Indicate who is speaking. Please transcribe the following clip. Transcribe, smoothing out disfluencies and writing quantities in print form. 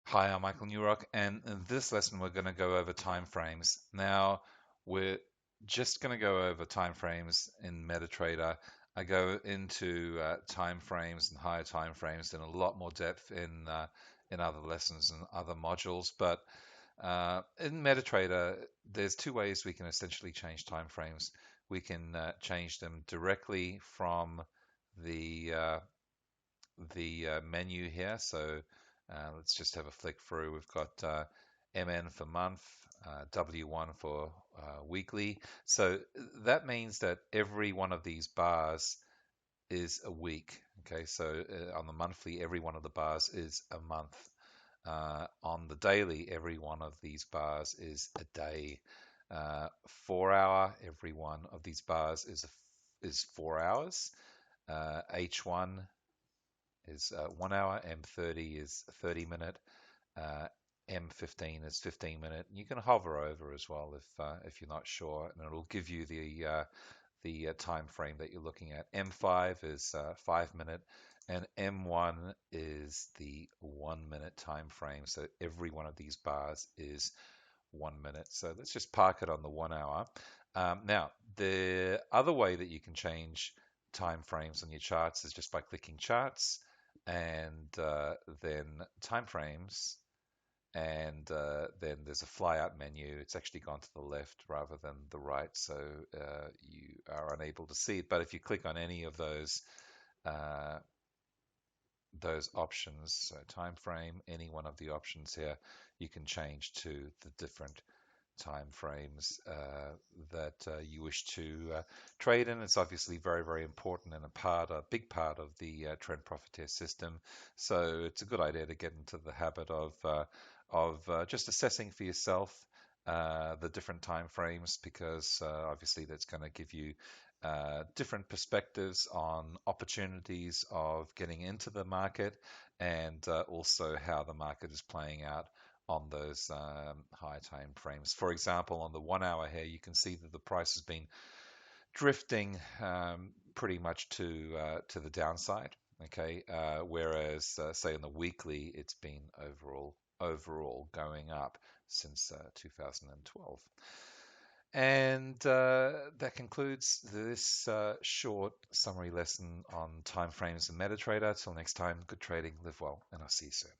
Speaker 1: Hi, I'm Michael Newrock, and in this lesson we're going to go over time frames. Now, we're just going to go over time frames in Metatrader. I go into time frames and higher time frames in a lot more depth in other lessons and other modules, but in Metatrader, there's two ways we can essentially change time frames. We can change them directly from the menu here. So let's just have a flick through. We've got MN for month, W1 for weekly. So that means that every one of these bars is a week. Okay, so on the monthly, every one of the bars is a month. On the daily, every one of these bars is a day. 4 hour, every one of these bars is 4 hours. H1 is 1 hour, M30 is 30 minute, M15 is 15 minute. You can hover over as well if you're not sure, and it'll give you the time frame that you're looking at. M5 is 5 minute, and M1 is the 1 minute time frame. So every one of these bars is 1 minute. So let's just park it on the 1 hour. Now, the other way that you can change time frames on your charts is just by clicking charts and then time frames, and then there's a flyout menu. It's actually gone to the left rather than the right, so you are unable to see it. But if you click on any of those options, so time frame, any one of the options here, you can change to the different time frames that you wish to trade in. It's obviously very, very important and a big part of the trend profiteer system. So it's a good idea to get into the habit of just assessing for yourself the different time frames, because obviously that's going to give you different perspectives on opportunities of getting into the market, and also how the market is playing out on those high time frames. For example, on the 1 hour here, you can see that the price has been drifting pretty much to the downside. Okay, whereas say on the weekly, it's been overall going up since 2012. And that concludes this short summary lesson on time frames and MetaTrader. Till next time, good trading, live well, and I'll see you soon.